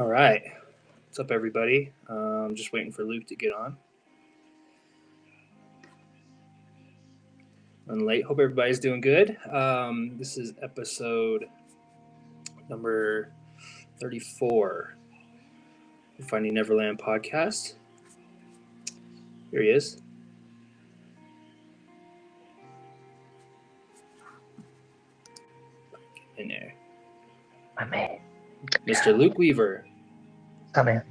All right. What's up, everybody? Just waiting for Luke to get on. I'm late. Hope everybody's doing good. This is episode number 34 of Finding Neverland podcast. Here he is. Get in there. My man. Mr. Luke Weaver. Oh, man.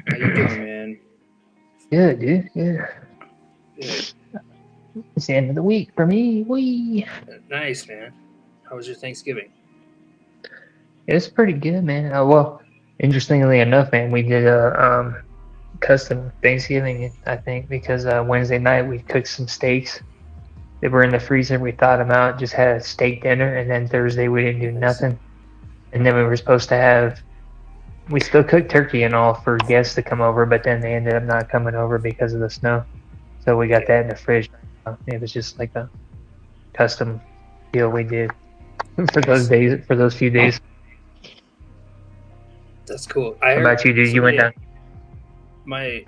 How you doing, man? Good, dude. Good. Good. It's the end of the week for me. Wee. Nice, man. How was your Thanksgiving? It's pretty good, man. Well, interestingly enough, man, we did a custom Thanksgiving, I think, because Wednesday night we cooked some steaks. They were in the freezer. We thawed them out, just had a steak dinner, and then Thursday we didn't do nothing. And then we were supposed to have, we still cooked turkey and all for guests to come over, but then they ended up not coming over because of the snow. So we got that in the fridge. It was just like a custom deal we did for those days, for those few days. That's cool. How about you, dude? You went down?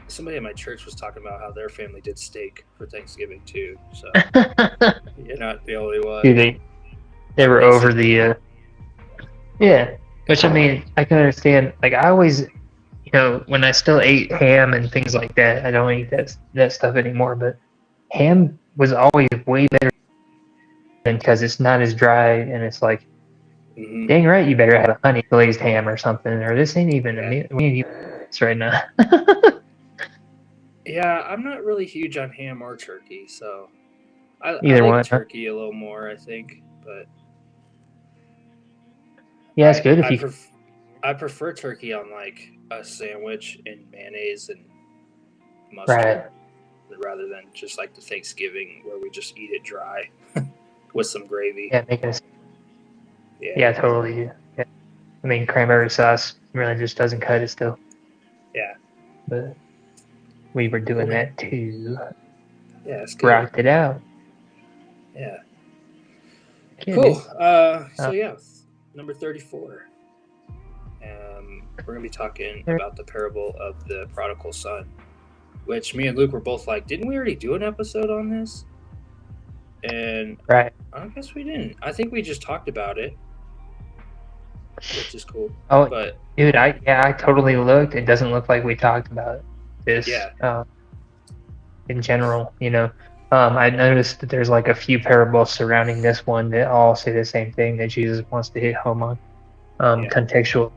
Somebody at my church was talking about how their family did steak for Thanksgiving too. So you're not the only one. Dude, they were over the yeah. Which, I mean, I can understand. Like, I always, when I still ate ham and things like that, I don't eat that stuff anymore. But ham was always way better because it's not as dry, and it's like, dang right, you better have a honey glazed ham or something, or this ain't even a meal. We ain't even this right now. Yeah, I'm not really huge on ham or turkey, so I one, turkey a little more, I think, but yeah, it's good I prefer turkey on like a sandwich and mayonnaise and mustard, right, rather than just like the Thanksgiving where we just eat it dry with some gravy. Yeah, making it. Yeah, totally. Yeah. I mean, cranberry sauce really just doesn't cut it still. Yeah, but we were doing that too. Yeah, it's good. Rocked it out. Yeah. Cool. So yeah, number 34. We're gonna be talking about the parable of the Prodigal Son, which me and Luke were both like, didn't we already do an episode on this? And right. I guess we didn't. I think we just talked about it, which is cool. Oh, but dude, I totally looked. It doesn't look like we talked about this. Yeah. In general, I noticed that there's like a few parables surrounding this one that all say the same thing that Jesus wants to hit home on, contextual.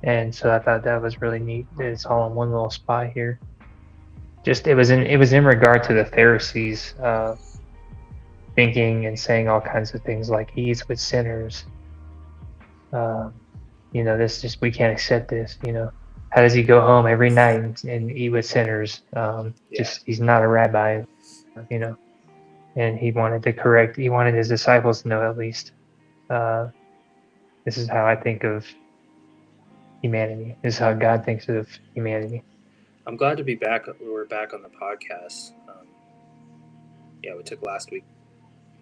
And so I thought that was really neat. That it's all in one little spot here. Just it was in regard to the Pharisees thinking and saying all kinds of things like he eats with sinners. This just, we can't accept this. How does he go home every night and eat with sinners? Just he's not a rabbi, And he wanted his disciples to know at least. This is how I think of humanity. This is how God thinks of humanity. I'm glad to be back. We're back on the podcast. We took last week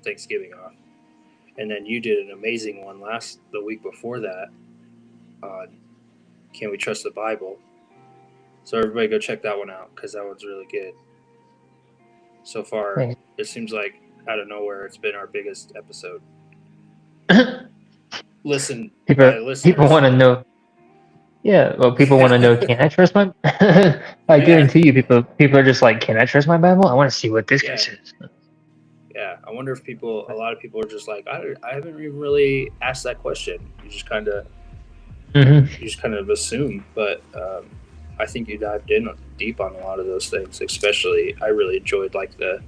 Thanksgiving off, and then you did an amazing one the week before that on Can We Trust the Bible? So everybody go check that one out because that one's really good. So far, It seems like out of nowhere it's been our biggest episode. People want to know. Yeah, well, people want to know, can I trust my... I guarantee you people are just like, can I trust my Bible? I want to see what this guy says. Yeah, I wonder if a lot of people are just like, I haven't even really asked that question. You just kind of assume. But I think you dived in deep on a lot of those things. Especially, I really enjoyed like the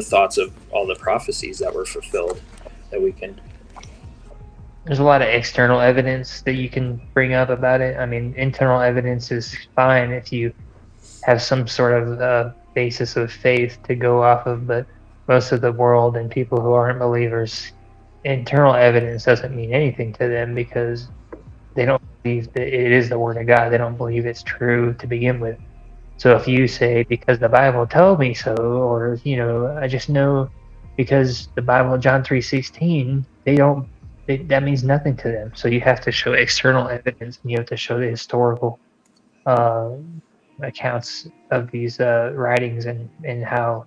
thoughts of all the prophecies that were fulfilled that we can. There's a lot of external evidence that you can bring up about it. I mean, internal evidence is fine if you have some sort of basis of faith to go off of, but most of the world and people who aren't believers, internal evidence doesn't mean anything to them because they don't believe that it is the Word of God. They don't believe it's true to begin with. So if you say, because the Bible told me so, or, I just know because the Bible, John 3:16, they don't that means nothing to them. So you have to show external evidence, and you have to show the historical uh, accounts of these writings and how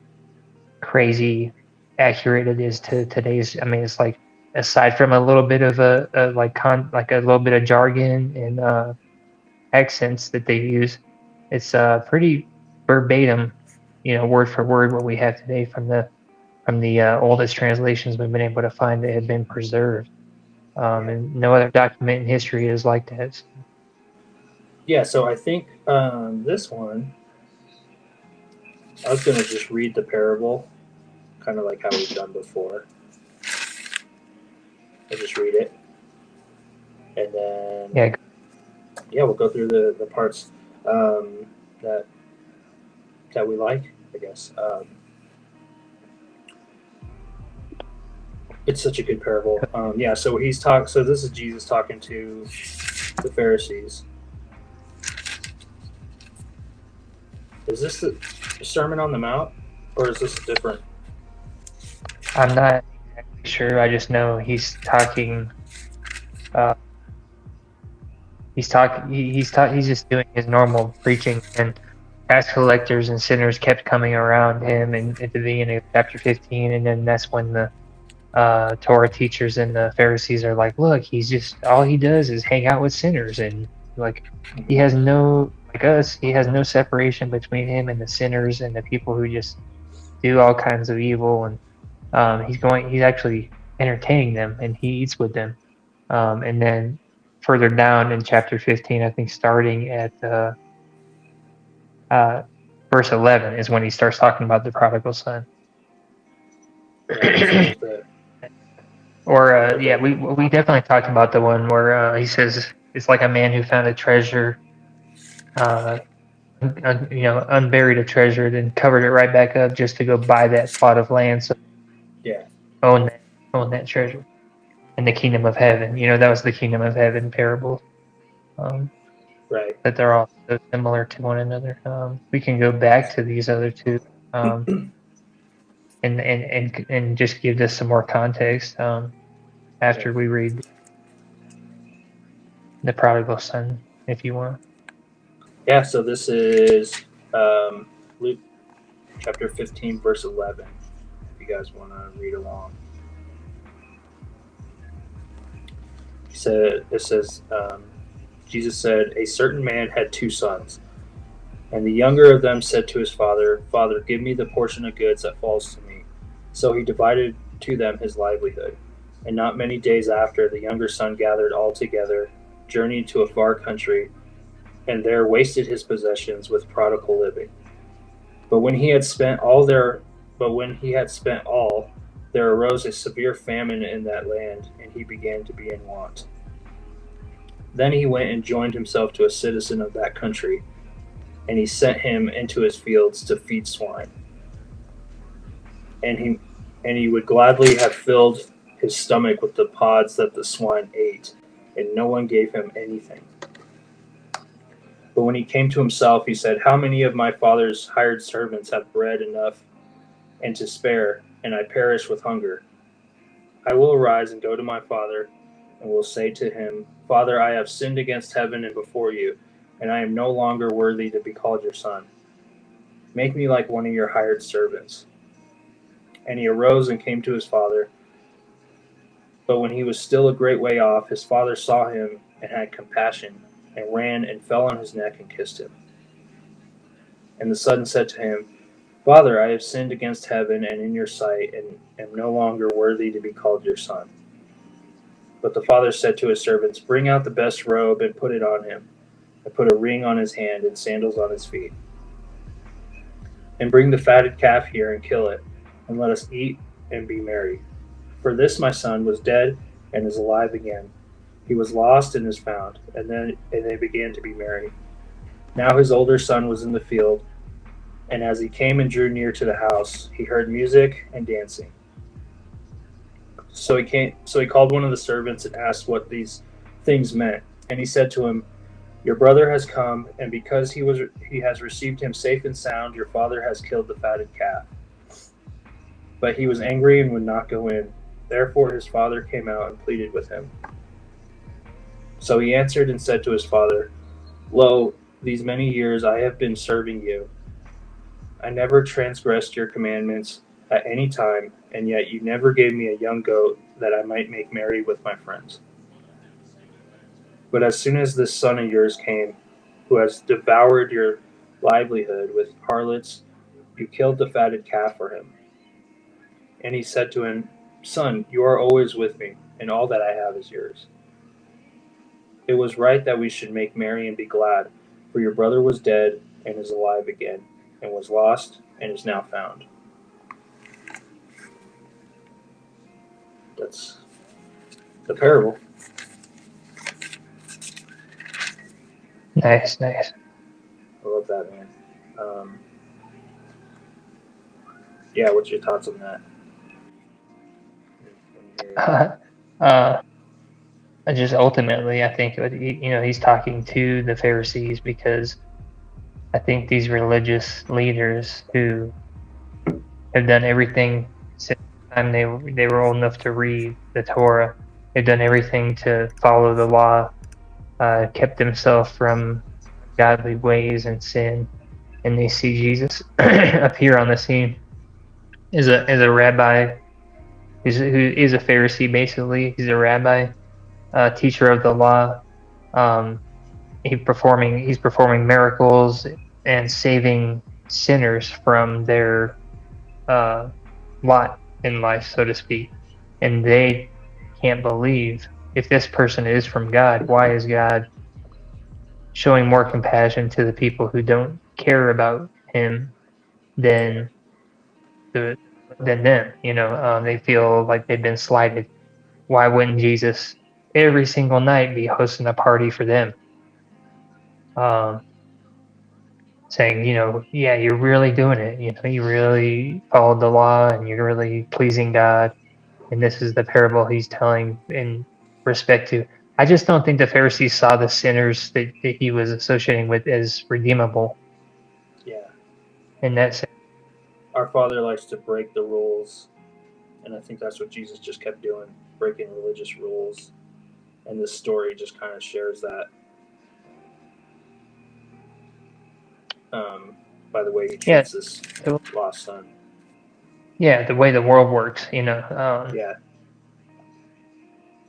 crazy accurate it is to today's. I mean, it's like aside from a little bit of a like a little bit of jargon and accents that they use, it's pretty verbatim, word for word what we have today from the oldest translations we've been able to find that have been preserved. And no other document in history is like that. Yeah, so I think this one, I was going to just read the parable, kind of like how we've done before. I'll just read it. And then, we'll go through the parts that we like, I guess. It's such a good parable. So so this is Jesus talking to the Pharisees. Is this the Sermon on the Mount, or is this different? I'm not exactly sure. I just know he's talking. He's just doing his normal preaching, and tax collectors and sinners kept coming around him. And at the beginning of chapter 15, and then that's when the Torah teachers and the Pharisees are like, "Look, he's just all he does is hang out with sinners, and like he has no like us. He has no separation between him and the sinners and the people who just do all kinds of evil. And he's actually entertaining them, and he eats with them. And then further down in chapter 15, I think starting at verse 11 is when he starts talking about the prodigal son." We definitely talked about the one where he says it's like a man who found a treasure, unburied a treasure, then covered it right back up just to go buy that plot of land. So own that treasure in the kingdom of heaven. That was the kingdom of heaven parable. Right. That they're all so similar to one another. We can go back to these other two. And just give this some more context after we read the prodigal son, if you want. Yeah, so this is Luke chapter 15, verse 11, if you guys want to read along. It says, Jesus said, "A certain man had 2 sons. And the younger of them said to his father, 'Father, give me the portion of goods that falls to me.' So he divided to them his livelihood. And not many days after, the younger son gathered all together, journeyed to a far country, and there wasted his possessions with prodigal living. But when he had spent all, there arose a severe famine in that land, and he began to be in want. Then he went and joined himself to a citizen of that country, and he sent him into his fields to feed swine. And he would gladly have filled his stomach with the pods that the swine ate, and no one gave him anything. But when he came to himself, he said, 'How many of my father's hired servants have bread enough and to spare, and I perish with hunger? I will arise and go to my father, and will say to him, Father, I have sinned against heaven and before you, and I am no longer worthy to be called your son. Make me like one of your hired servants.' And he arose and came to his father. But when he was still a great way off, his father saw him and had compassion, and ran and fell on his neck and kissed him. And the son said to him, Father, I have sinned against heaven and in your sight, and am no longer worthy to be called your son. But the father said to his servants, Bring out the best robe and put it on him, and put a ring on his hand and sandals on his feet. And bring the fatted calf here and kill it, and let us eat and be merry. For this my son was dead and is alive again. He was lost and is found. And they began to be merry. Now his older son was in the field, and as he came and drew near to the house, he heard music and dancing. So he called one of the servants and asked what these things meant. And he said to him, Your brother has come, and because he has received him safe and sound, your father has killed the fatted calf. But he was angry and would not go in. Therefore his father came out and pleaded with him. So he answered and said to his father, Lo, these many years I have been serving you. I never transgressed your commandments at any time, and yet you never gave me a young goat that I might make merry with my friends. But as soon as this son of yours came, who has devoured your livelihood with harlots, you killed the fatted calf for him. And he said to him, Son, you are always with me, and all that I have is yours. It was right that we should make merry and be glad, for your brother was dead and is alive again, and was lost and is now found. That's the parable. Nice. I love that, man. Yeah, what's your thoughts on that? Just ultimately, I think, he's talking to the Pharisees, because I think these religious leaders who have done everything since the time they were old enough to read the Torah, they've done everything to follow the law, kept themselves from godly ways and sin, and they see Jesus appear on the scene as a rabbi, who is a Pharisee basically. He's a rabbi, teacher of the law. He's performing miracles and saving sinners from their lot in life, so to speak. And they can't believe, if this person is from God, why is God showing more compassion to the people who don't care about him than them? They feel like they've been slighted. Why wouldn't Jesus every single night be hosting a party for them? Saying, yeah, you're really doing it. You really followed the law and you're really pleasing God. And this is the parable he's telling in respect to. I just don't think the Pharisees saw the sinners that he was associating with as redeemable. Yeah. In that sense. Our Father likes to break the rules, and I think that's what Jesus just kept doing, breaking religious rules. And this story just kind of shares that. By the way he treats this lost son. Yeah, the way the world works, yeah.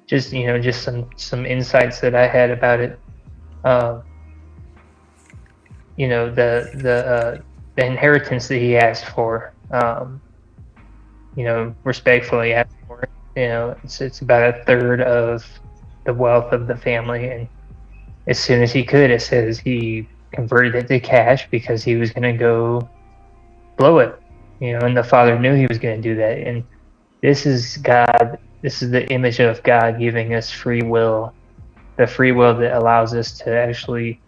Just some insights that I had about it. The inheritance that he asked for, respectfully asked for. It's about a third of the wealth of the family, and as soon as he could, it says he converted it to cash because he was going to go blow it. And the father knew he was going to do that. And this is God. This is the image of God giving us free will, the free will that allows us to actually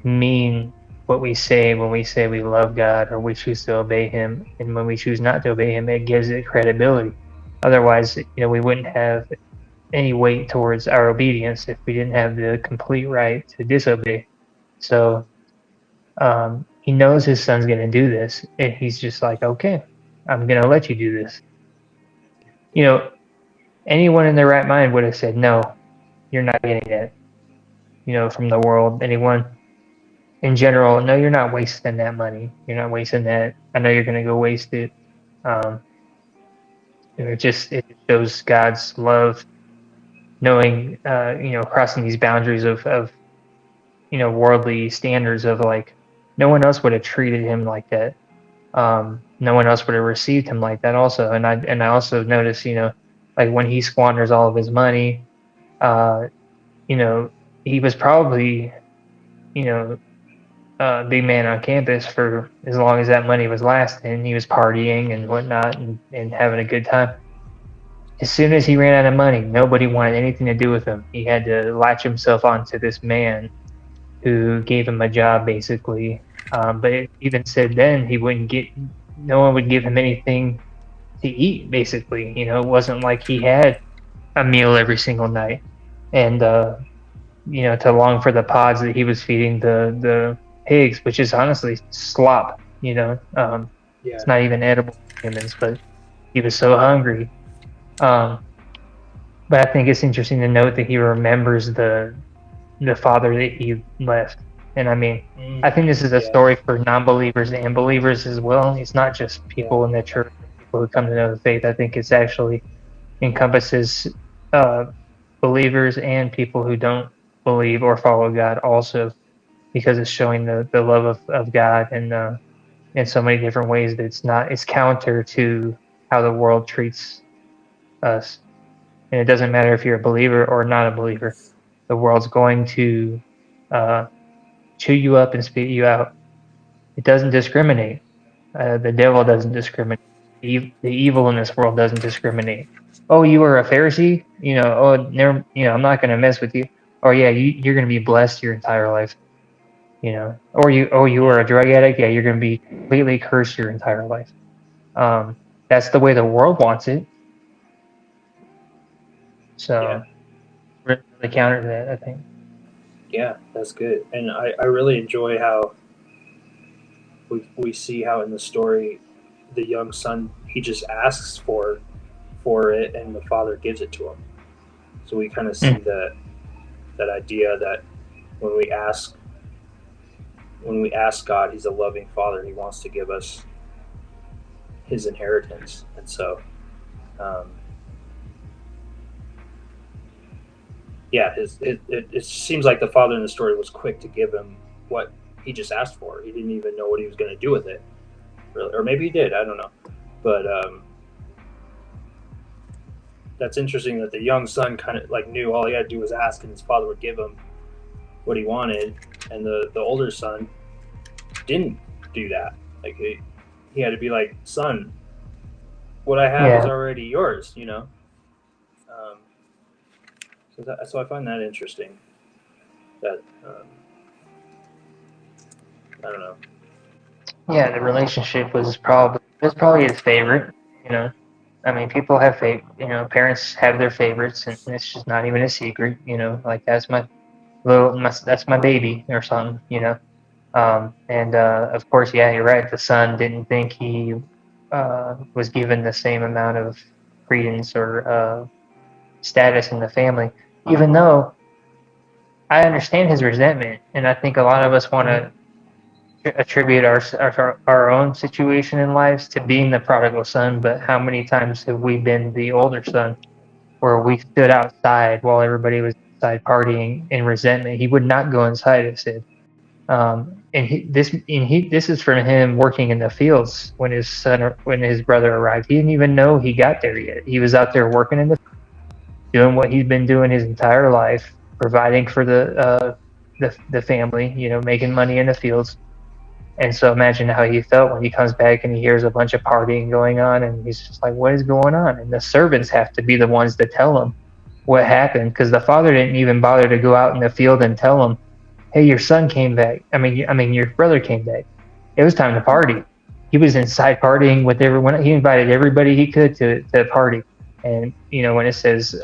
mean what we say when we say we love God or we choose to obey him. And when we choose not to obey him, it gives it credibility. Otherwise, we wouldn't have any weight towards our obedience if we didn't have the complete right to disobey. So he knows his son's going to do this, and he's just like, okay, I'm going to let you do this. Anyone in their right mind would have said, no, you're not getting that. From the world, anyone in general, no, you're not wasting that money. You're not wasting that. I know you're going to go waste it. It shows God's love, knowing, crossing these boundaries of worldly standards of like, no one else would have treated him like that. No one else would have received him like that also. And I also noticed, like when he squanders all of his money, he was probably, big man on campus for as long as that money was lasting. He was partying and whatnot and having a good time. As soon as he ran out of money, nobody wanted anything to do with him. He had to latch himself onto this man who gave him a job, basically. But it even said then no one would give him anything to eat, basically. It wasn't like he had a meal every single night. And, to long for the pods that he was feeding the pigs, which is honestly slop, It's not even edible for humans, but he was so hungry But I think it's interesting to note that he remembers the father that he left. And I mean, I think this is a story for non-believers and believers as well. It's not just people in the church, people who come to know the faith. I think it's actually encompasses believers and people who don't believe or follow God also, because it's showing the love of God and in so many different ways that it's counter to how the world treats us. And it doesn't matter if you're a believer or not a believer. The world's going to chew you up and spit you out. It doesn't discriminate. The devil doesn't discriminate. The evil in this world doesn't discriminate. Oh, you were a Pharisee? I'm not going to mess with you. Or yeah, you're going to be blessed your entire life. Or you were a drug addict? Yeah, you're going to be completely cursed your entire life. That's the way the world wants it. So, really counter to that, I think. Yeah, that's good. And I really enjoy how we see how in the story the young son, he just asks for it and the father gives it to him. So we kind of see that idea that when we ask God, he's a loving father. He wants to give us his inheritance. And so it seems like the father in the story was quick to give him what he just asked for. He didn't even know what he was going to do with it, really. Or maybe he did. I don't know. But that's interesting that the young son kind of like knew all he had to do was ask, and his father would give him what he wanted. And the older son didn't do that. Like he had to be like, son, what I have is already yours. So I find that interesting. That I don't know. Yeah, the relationship was probably his favorite. I mean, people have parents have their favorites, and it's just not even a secret. Like that's that's my baby or something. Of course, yeah, you're right. The son didn't think he was given the same amount of credence or status in the family, even though I understand his resentment, and I think a lot of us want to attribute our own situation in lives to being the prodigal son. But how many times have we been the older son, where we stood outside while everybody was inside partying in resentment? He would not go inside, it said. This is from him working in the fields when his brother arrived. He didn't even know he got there yet. He was out there working in the doing what he's been doing his entire life, providing for the family, making money in the fields. And so imagine how he felt when he comes back and he hears a bunch of partying going on, and he's just like, what is going on? And the servants have to be the ones to tell him what happened, because the father didn't even bother to go out in the field and tell him, hey, your son came back. I mean, your brother came back. It was time to party. He was inside partying with everyone. He invited everybody he could to party. And, when it says,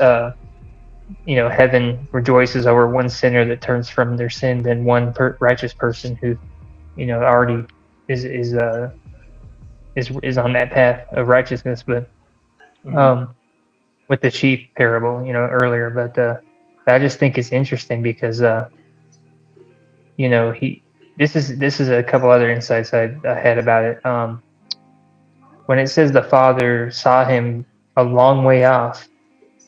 heaven rejoices over one sinner that turns from their sin than one righteous person who, already is on that path of righteousness. But with the sheep parable, earlier. But I just think it's interesting because, this is a couple other insights I had about it. When it says the father saw him a long way off,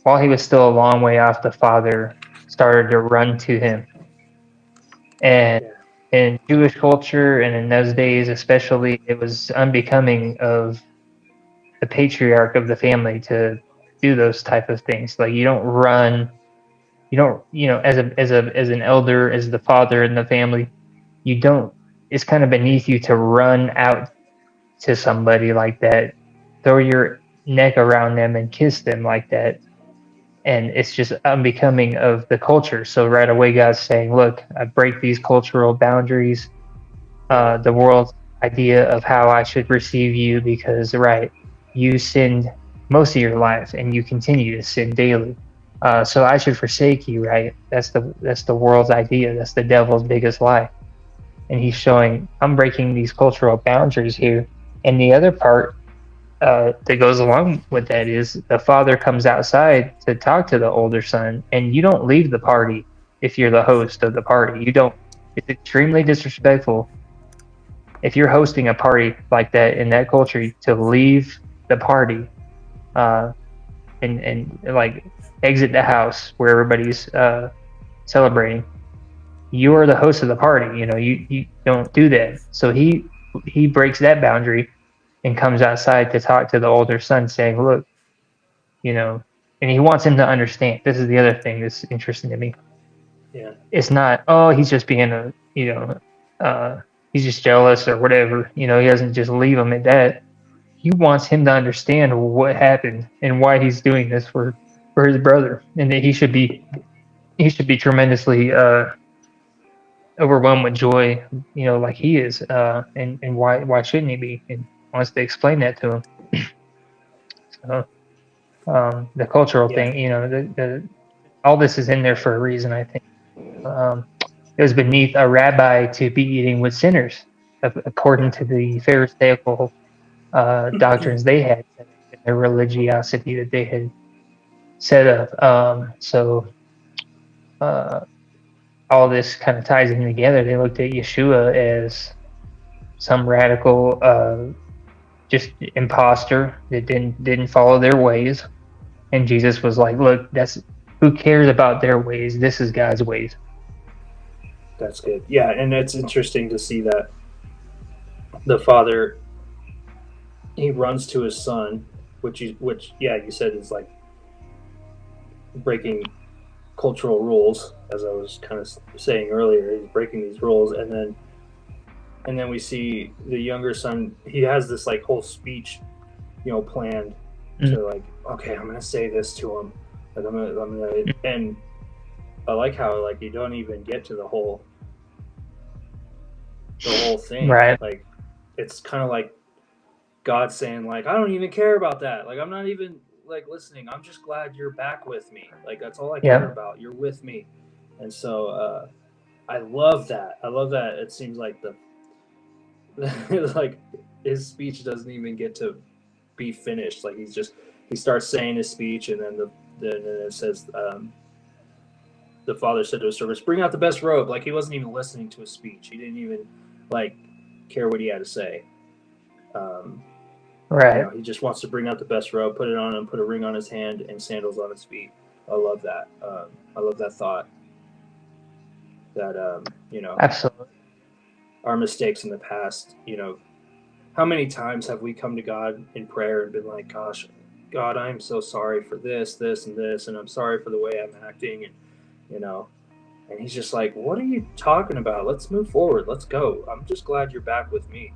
while he was still a long way off, the father started to run to him. And in Jewish culture and in those days especially, it was unbecoming of the patriarch of the family to do those type of things. Like you don't run, as an elder, as the father in the family, you don't, it's kind of beneath you to run out to somebody like that, throw your neck around them and kiss them like that. And it's just unbecoming of the culture. So right away, God's saying, look, I break these cultural boundaries, the world's idea of how I should receive you, because, right, you sinned most of your life and you continue to sin daily. So I should forsake you, right? That's the world's idea. That's the devil's biggest lie. And he's showing, I'm breaking these cultural boundaries here. And the other part that goes along with that is the father comes outside to talk to the older son, and you don't leave the party if you're the host of the party. You don't. It's extremely disrespectful if you're hosting a party like that in that culture to leave the party and like exit the house where everybody's celebrating. You are the host of the party. You don't do that. So he breaks that boundary and comes outside to talk to the older son, saying, "Look, and he wants him to understand." This is the other thing that's interesting to me. Yeah. It's not, oh, he's just being he's just jealous or whatever. He doesn't just leave him at that. He wants him to understand what happened and why he's doing this for his brother, and that he should be tremendously overwhelmed with joy, like he is, and why shouldn't he be? And wants to explain that to him. So, the cultural thing, all this is in there for a reason, I think. It was beneath a rabbi to be eating with sinners, according to the Pharisaical doctrines they had, their religiosity that they had set up. So all this kind of ties in together. They looked at Yeshua as some radical, just imposter that didn't follow their ways, and Jesus was like, "Look, who cares about their ways? This is God's ways." That's good. Yeah, and it's interesting to see that the father, he runs to his son, which you said is like breaking cultural rules, as I was kind of saying earlier. He's breaking these rules, and then we see the younger son. He has this like whole speech, planned to like, okay, I'm gonna say this to him, like I'm gonna, and I like how like you don't even get to the whole thing, right? Like it's kind of like God saying like, I don't even care about that. Like I'm not even like listening. I'm just glad you're back with me. Like that's all I care about. You're with me, and so I love that. It seems like like his speech doesn't even get to be finished. Like he starts saying his speech, and then it says the father said to his servants, "Bring out the best robe." Like he wasn't even listening to his speech. He didn't even like care what he had to say. Right. He just wants to bring out the best robe, put it on him, put a ring on his hand, and sandals on his feet. I love that. I love that thought. That absolutely. Our mistakes in the past. How many times have we come to God in prayer and been like, "Gosh, God, I'm so sorry for this, and this, and I'm sorry for the way I'm acting," and and he's just like, "What are you talking about? Let's move forward. Let's go. I'm just glad you're back with me.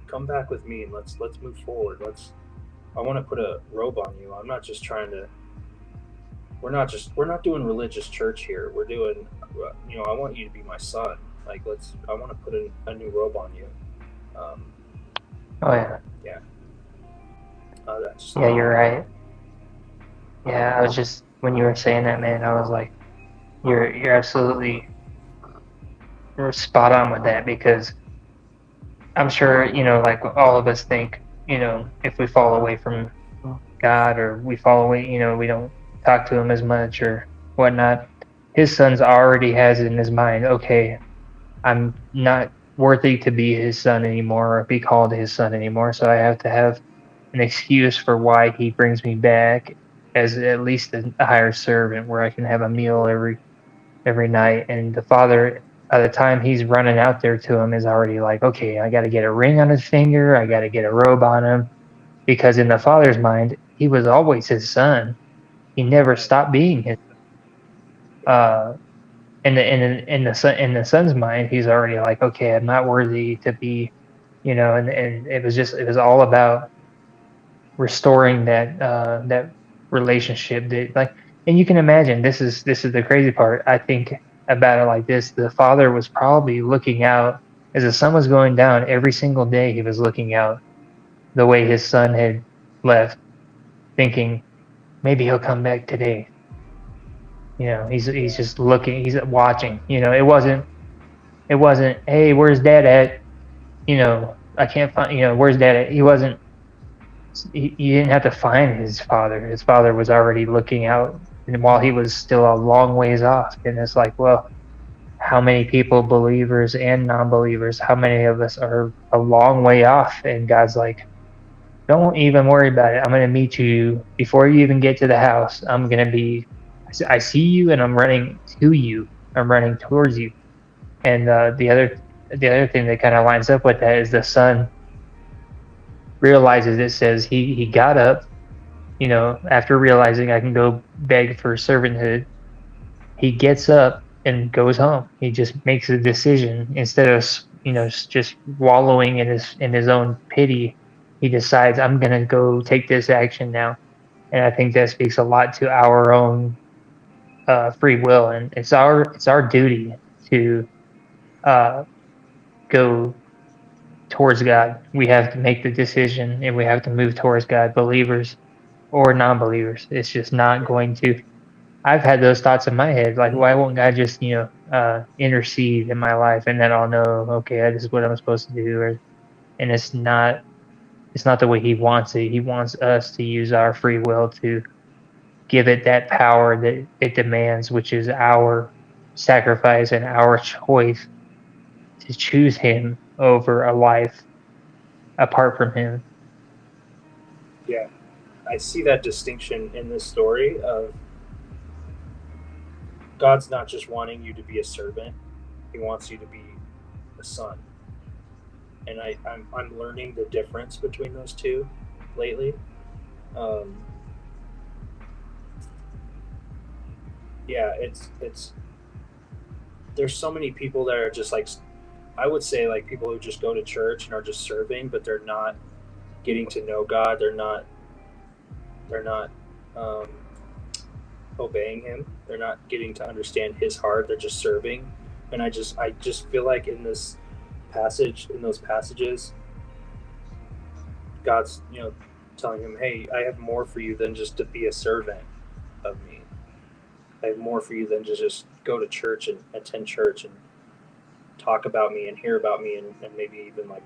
Come back with me and let's move forward. I want to put a robe on you. I'm not just trying to. We're not doing religious church here. We're doing, I want you to be my son. Like I want to put a new robe on you." Oh yeah. Yeah. Yeah, you're right. Yeah, I was just, when you were saying that, man, I was like, you're absolutely spot on with that, because I'm sure, like all of us think, if we fall away from God, or we fall away, we don't talk to him as much or whatnot, his son's already has it in his mind, okay, I'm not worthy to be his son anymore, or be called his son anymore, so I have to have an excuse for why he brings me back as at least a higher servant, where I can have a meal every night. And the father, by the time he's running out there to him, is already like, okay, I got to get a ring on his finger, I got to get a robe on him, because in the father's mind, he was always his son. He never stopped being his son. In the son's mind, he's already like, okay, I'm not worthy to be, and it was all about restoring that relationship, that, and you can imagine, this is the crazy part, I think, about it like this. The father was probably looking out as the sun was going down every single day. He was looking out the way his son had left, thinking maybe he'll come back today. He's just looking, he's watching. It wasn't, hey, where's dad at? I can't find, where's dad at? He wasn't he didn't have to find his father. His father was already looking out, and while he was still a long ways off. And it's like, well, how many people, believers and non-believers, how many of us are a long way off? And God's like, don't even worry about it. I'm going to meet you before you even get to the house. I'm going to be, I see you and I'm running to you. I'm running towards you. And the other thing that kind of lines up with that is the son realizes, it says he got up, after realizing I can go beg for servanthood. He gets up and goes home. He just makes a decision instead of just wallowing in his own pity. He decides, I'm gonna go take this action now, and I think that speaks a lot to our own free will, and it's our duty to go towards God. We have to make the decision, and we have to move towards God, believers or non-believers. It's just not going to. I've had those thoughts in my head, like, why won't God just, intercede in my life, and then I'll know, okay, this is what I'm supposed to do, and it's not the way He wants it. He wants us to use our free will to give it that power that it demands, which is our sacrifice and our choice to choose Him over a life apart from Him. Yeah, I see that distinction in this story of God's not just wanting you to be a servant; He wants you to be a son. And I'm learning the difference between those two lately. Um, yeah, it's there's so many people that are just like, I would say, like, people who just go to church and are just serving, but they're not getting to know God. They're not um, obeying Him. They're not getting to understand His heart. They're just serving. And I just feel like in those passages, God's telling him, hey, I have more for you than just to be a servant of me. I have more for you than to just go to church and attend church and talk about me and hear about me and maybe even like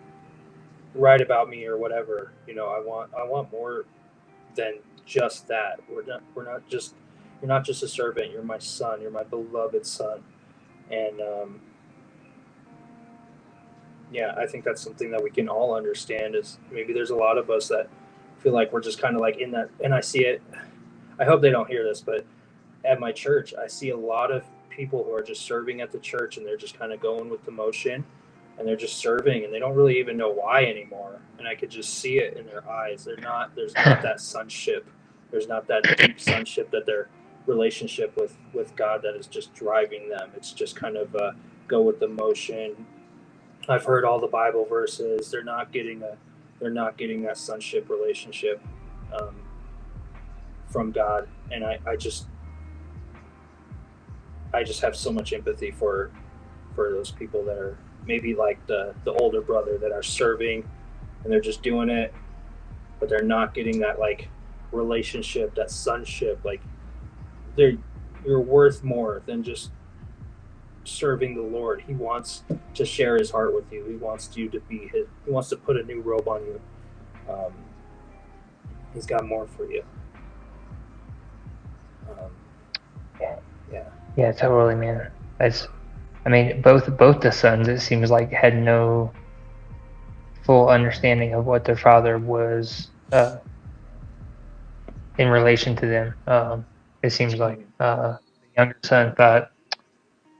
write about me or whatever. I want more than just that. We're not just You're not just a servant. You're my son. You're my beloved son. And yeah, I think that's something that we can all understand. Is maybe there's a lot of us that feel like we're just kind of like in that. And I see it. I hope they don't hear this, but at my church, I see a lot of people who are just serving at the church, and they're just kind of going with the motion, and they're just serving, and they don't really even know why anymore. And I could just see it in their eyes. There's not that sonship. There's not that deep sonship, that their relationship with God that is just driving them. It's just kind of go with the motion. I've heard all the Bible verses. They're not getting that sonship relationship from God. And I just have so much empathy for those people that are maybe like the older brother that are serving, and they're just doing it, but they're not getting that like relationship, that sonship. Like you're worth more than just serving the Lord. He wants to share His heart with you. He wants you to be His. He wants to put a new robe on you. He's got more for you. Yeah, totally, man. Both the sons, it seems like, had no full understanding of what their father was in relation to them. It seems like the younger son thought,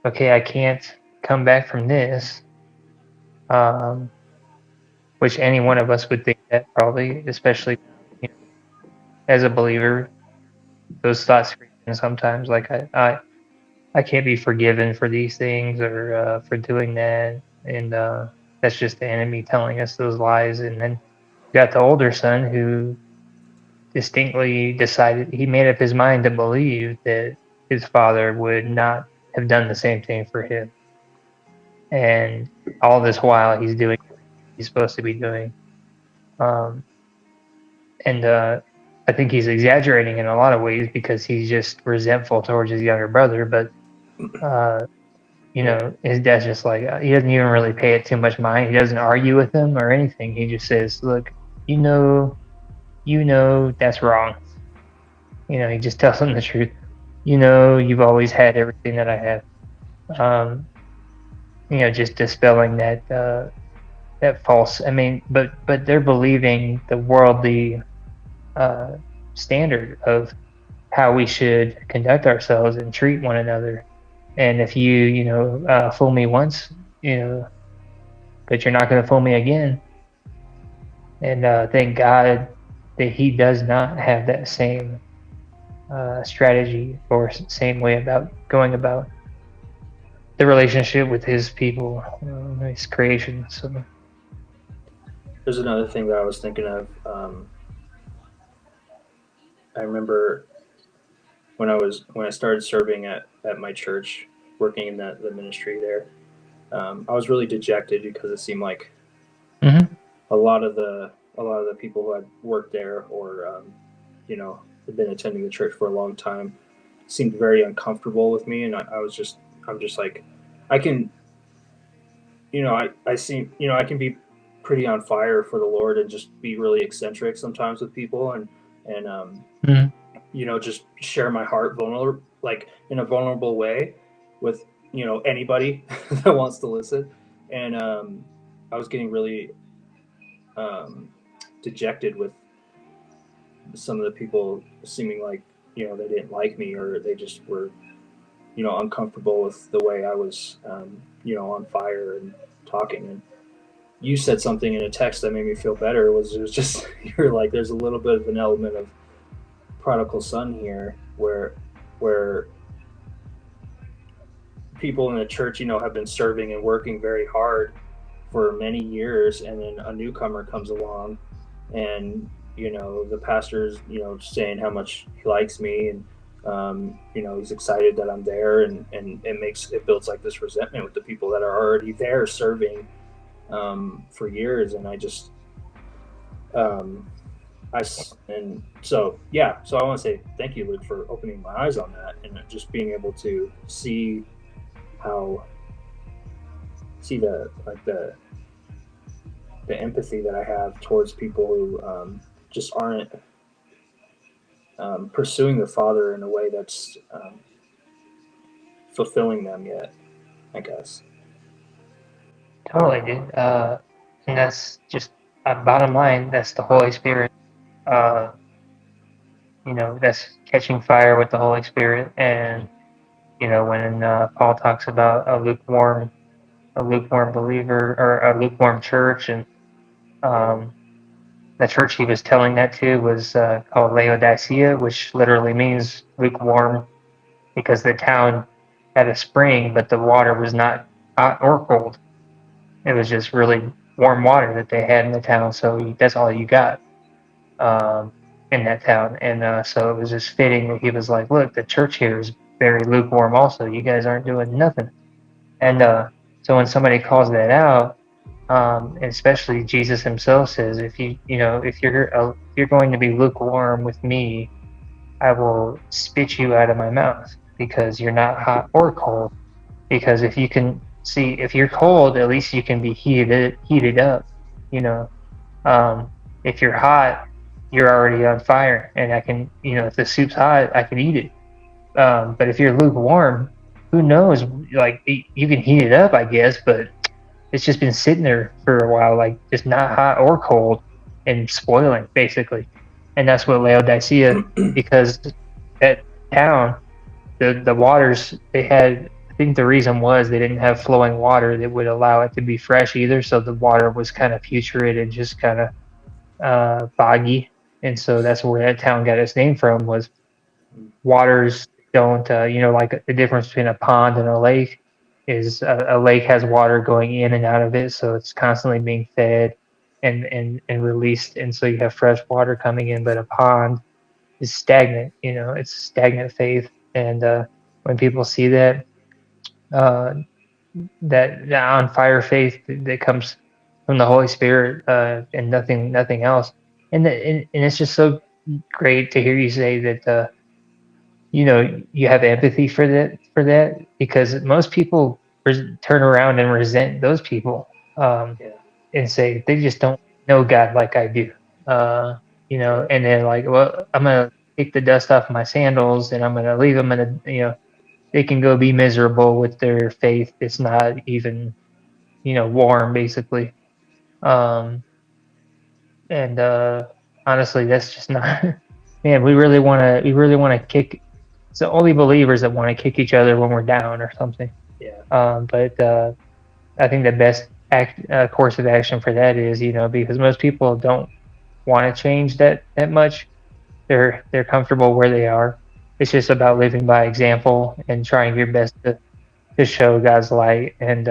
okay, I can't come back from this, which any one of us would think that, probably, especially as a believer. Those thoughts creep in sometimes, like I can't be forgiven for these things, or for doing that, and that's just the enemy telling us those lies. And then you got the older son who distinctly decided, he made up his mind to believe that his father would not have done the same thing for him, and all this while he's doing what he's supposed to be doing. And I think he's exaggerating in a lot of ways, because he's just resentful towards his younger brother. But his dad's just like, he doesn't even really pay it too much mind. He doesn't argue with him or anything. He just says, look, you know that's wrong. You know, he just tells them the truth. You know, you've always had everything that I have. You know, just dispelling that false. I mean, but they're believing the worldly uh, standard of how we should conduct ourselves and treat one another. And if you know, fool me once, you know, but you're not going to fool me again. And thank God that He does not have that same strategy or same way about going about the relationship with His people, His creation. So There's another thing that I was thinking of. I remember when I started serving at my church, working in the ministry there. I was really dejected because it seemed like mm-hmm. a lot of the people who had worked there or you know, had been attending the church for a long time seemed very uncomfortable with me, and I'm just like, I can, you know, I seem, you know, I can be pretty on fire for the Lord and just be really eccentric sometimes with people, and Mm-hmm. you know, just share my heart vulnerable, like in a vulnerable way with, you know, anybody that wants to listen. And I was getting really um, dejected with some of the people seeming like, you know, they didn't like me or they just were, you know, uncomfortable with the way I was, you know, on fire and talking. And you said something in a text that made me feel better. It was just, you're like, there's a little bit of an element of Prodigal Son here where people in the church, you know, have been serving and working very hard for many years, and then a newcomer comes along, and you know, the pastor's, you know, saying how much he likes me, and you know, he's excited that I'm there, and it builds like this resentment with the people that are already there serving for years, and I just and so yeah, so I want to say thank you, Luke, for opening my eyes on that and just being able to see the empathy that I have towards people who just aren't pursuing the Father in a way that's fulfilling them yet, I guess. Totally, dude. And that's just bottom line. That's the Holy Spirit. Uh, you know, that's catching fire with the Holy Spirit. And you know, when Paul talks about a lukewarm believer or a lukewarm church, and um, the church he was telling that to was called Laodicea, which literally means lukewarm, because the town had a spring, but the water was not hot or cold. It was just really warm water that they had in the town, so that's all you got in that town. And so it was just fitting that he was like, look, the church here is very lukewarm also. You guys aren't doing nothing. And so when somebody calls that out, and especially Jesus himself says, if if you're going to be lukewarm with me, I will spit you out of my mouth, because you're not hot or cold. Because if you're cold, at least you can be heated up. You know, if you're hot, you're already on fire, and I can, if the soup's hot, I can eat it. But if you're lukewarm, who knows? Like, you can heat it up, I guess, but it's just been sitting there for a while, like just not hot or cold, and spoiling basically. And that's what Laodicea, because that town, the waters they had, I think the reason was they didn't have flowing water that would allow it to be fresh either. So the water was kind of putrid and just kind of boggy. And so that's where that town got its name from, was waters don't, like the difference between a pond and a lake is a lake has water going in and out of it. So it's constantly being fed and released. And so you have fresh water coming in, but a pond is stagnant, it's stagnant faith. And when people see that, uh, that on fire faith that comes from the Holy Spirit, and nothing else. And it's just so great to hear you say that, you have empathy for that, because most people turn around and resent those people, Yeah. and say they just don't know God like I do. and they're like, well, I'm gonna take the dust off my sandals and I'm gonna leave them in they can go be miserable with their faith. It's not even, warm basically. Um, and honestly, that's just not, man, we really want to kick, it's the only believers that want to kick each other when we're down or something. Yeah. But I think the best course of action for that is, because most people don't want to change that much. They're comfortable where they are. It's just about living by example and trying your best to show God's light. And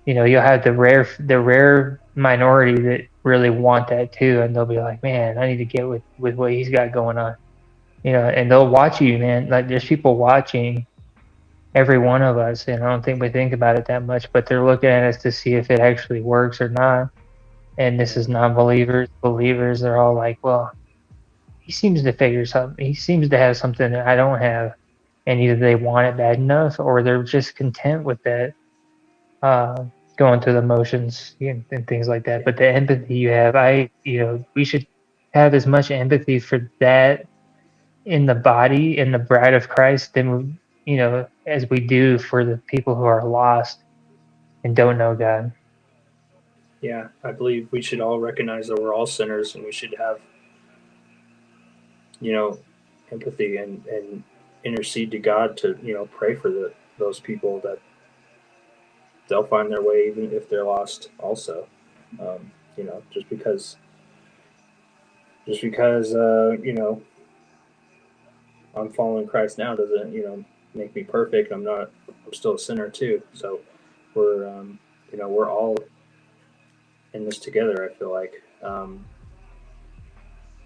you'll have the rare minority that really want that too, and they'll be like, man, I need to get with what he's got going on. And they'll watch you, man. Like there's people watching every one of us, and I don't think we think about it that much, but they're looking at us to see if it actually works or not. And this Yeah. is non-believers, believers. They're all like, well, he seems to figure something. He seems to have something that I don't have, and either they want it bad enough, or they're just content with that, uh, going through the motions and things like that. Yeah. But the empathy you have, we should have as much empathy for that in the body, in the bride of Christ, than as we do for the people who are lost and don't know God. Yeah. I believe we should all recognize that we're all sinners, and we should have, you know, empathy and intercede to God to, pray for those people that they'll find their way even if they're lost also. Um, just because I'm following Christ now doesn't make me perfect. I'm still a sinner too. So we're all in this together. I feel like.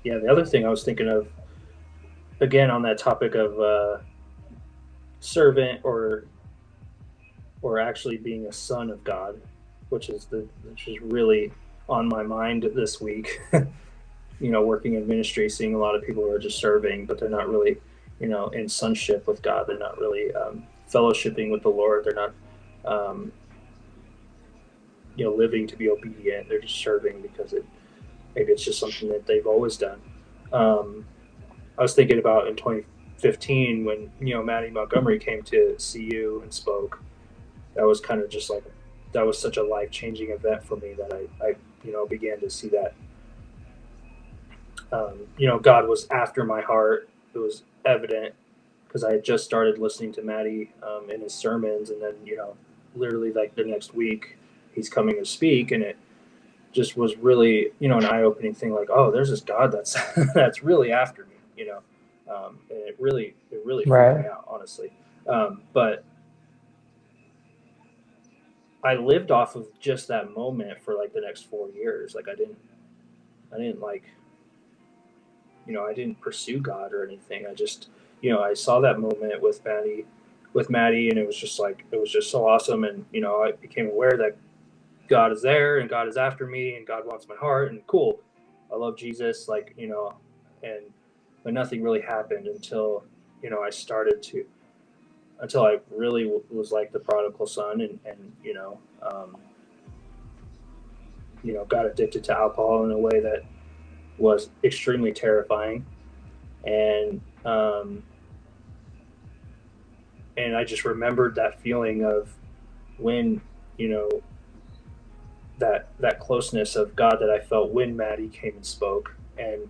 Yeah. The other thing I was thinking of, again, on that topic of servant or actually being a son of God, which is really on my mind this week. Working in ministry, seeing a lot of people who are just serving, but they're not really, in sonship with God. They're not really fellowshipping with the Lord. They're not, living to be obedient. They're just serving because maybe it's just something that they've always done. I was thinking about in 2015 when Maddie Montgomery came to CU and spoke. That was kind of just like that was such a life changing event for me that I began to see that God was after my heart. It was evident because I had just started listening to Maddie in his sermons, and then literally like the next week he's coming to speak, and it just was really an eye opening thing. Like, oh, there's this God that's that's really after me, and it really freaked me Right. out, honestly. But I lived off of just that moment for like the next 4 years. Like I didn't like I didn't pursue God or anything. I just, I saw that moment with Maddie, and it was just like it was just so awesome. And I became aware that God is there, and God is after me, and God wants my heart. And cool, I love Jesus, and but nothing really happened until I started to until I really was like the prodigal son, and got addicted to alcohol in a way that was extremely terrifying. And and I just remembered that feeling of when that closeness of God that I felt when Maddie came and spoke. And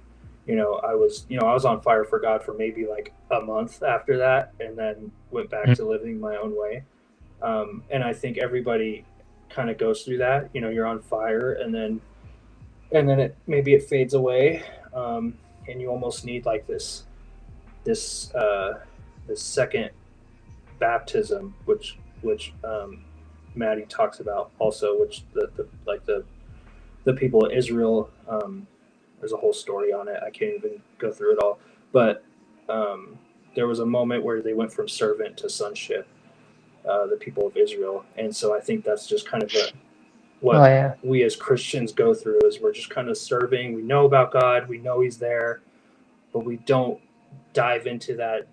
I was on fire for God for maybe like a month after that, and then went back to living my own way. And I think everybody kind of goes through that. You're on fire, and then it fades away, and you almost need like this this second baptism, which Maddie talks about also, which the people of Israel. There's a whole story on it. I can't even go through it all, but there was a moment where they went from servant to sonship, the people of Israel, and so I think that's just kind of Oh what yeah. we as Christians go through is we're just kind of serving. We know about God, we know He's there, but we don't dive into that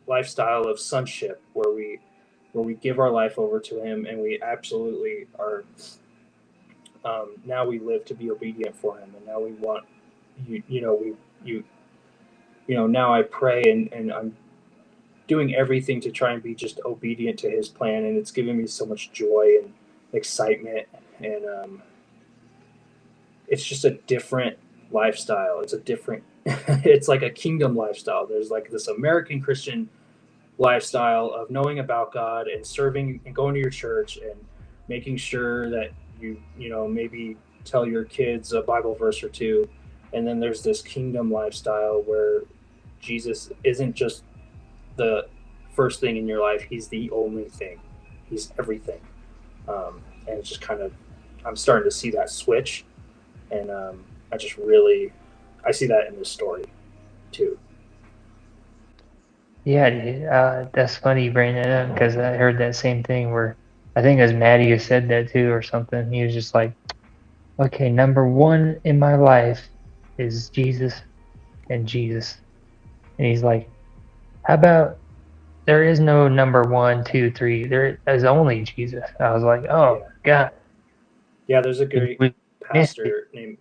lifestyle of sonship where we give our life over to Him, and we absolutely are. Now we live to be obedient for Him, and now we want you know, now I pray and I'm doing everything to try and be just obedient to his plan, and it's giving me so much joy and excitement, and it's just a different lifestyle. It's a different, it's like a kingdom lifestyle. There's like this American Christian lifestyle of knowing about God and serving and going to your church and making sure that maybe tell your kids a Bible verse or two. And then there's this kingdom lifestyle where Jesus isn't just the first thing in your life. He's the only thing. He's everything. And it's just kind of, I'm starting to see that switch. And I see that in this story too. Yeah, dude, that's funny you bring that up because I heard that same thing where I think it was Maddie who said that too or something. He was just like, okay, number one in my life is Jesus and Jesus. And he's like, how about there is no number 1, 2, 3. There is only Jesus. I was like, oh, Yeah. God. Yeah, there's a great We missed it. pastor named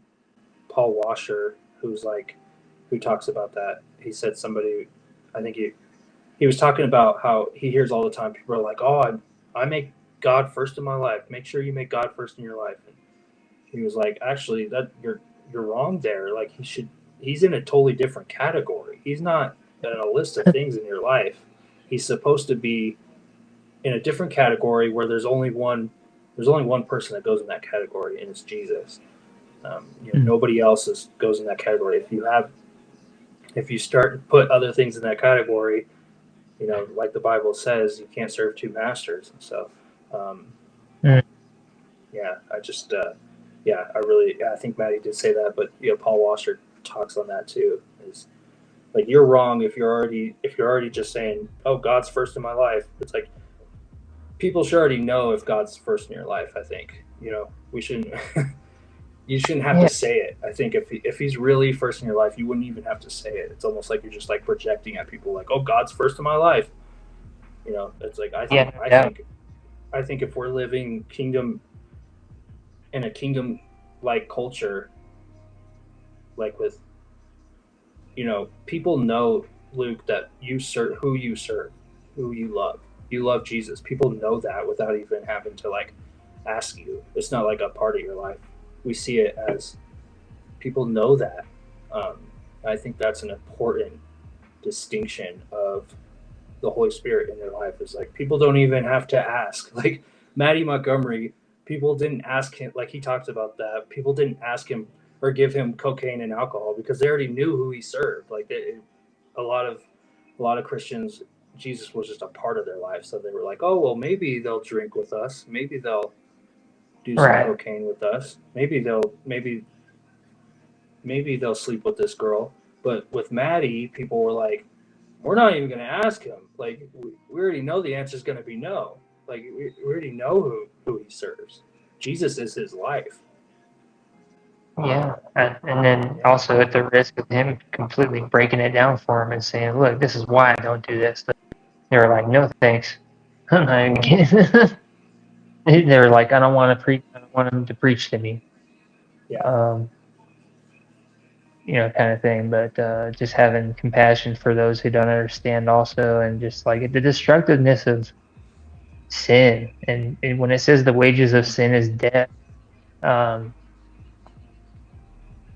Paul Washer who talks about that. He said I think he was talking about how he hears all the time people are like, oh, I make God first in my life. Make sure you make God first in your life. And he was like, actually, that you're wrong there. Like he's in a totally different category. He's not in a list of things in your life. He's supposed to be in a different category where there's only one person that goes in that category, and it's Jesus. Nobody else goes in that category. If you start to put other things in that category, like the Bible says, you can't serve two masters. And so, yeah, I think Maddie did say that, but Paul Washer talks on that too. Is like, you're wrong if you're already just saying, oh, God's first in my life. It's like, people should already know if God's first in your life. I think we shouldn't. You shouldn't have to say it. I think if he's really first in your life, you wouldn't even have to say it. It's almost like you're just like projecting at people, like, oh, God's first in my life. It's like I think if we're living in a kingdom like culture, like with people know, Luke, that you serve, who you love. You love Jesus. People know that without even having to like ask you. It's not like a part of your life. We see it as people know that. I think that's an important distinction of the Holy Spirit in their life. Is like people don't even have to ask. Like Matty Montgomery, people didn't ask him. Like he talks about that. People didn't ask him or give him cocaine and alcohol because they already knew who he served. Like a lot of Christians, Jesus was just a part of their life. So they were like, oh, well, maybe they'll drink with us. Maybe they'll do some cocaine with us. Maybe they'll sleep with this girl. But with Maddie, people were like, we're not even going to ask him. Like, we already know the answer is going to be no. Like, we already know who he serves. Jesus is his life. Yeah, and then also at the risk of him completely breaking it down for him and saying, look, this is why I don't do this. They were like, no, thanks. I'm not even kidding. They were like, I don't want to preach. I don't want him to preach to me. Yeah. Kind of thing. But just having compassion for those who don't understand also, and just like the destructiveness of sin. And when it says the wages of sin is death,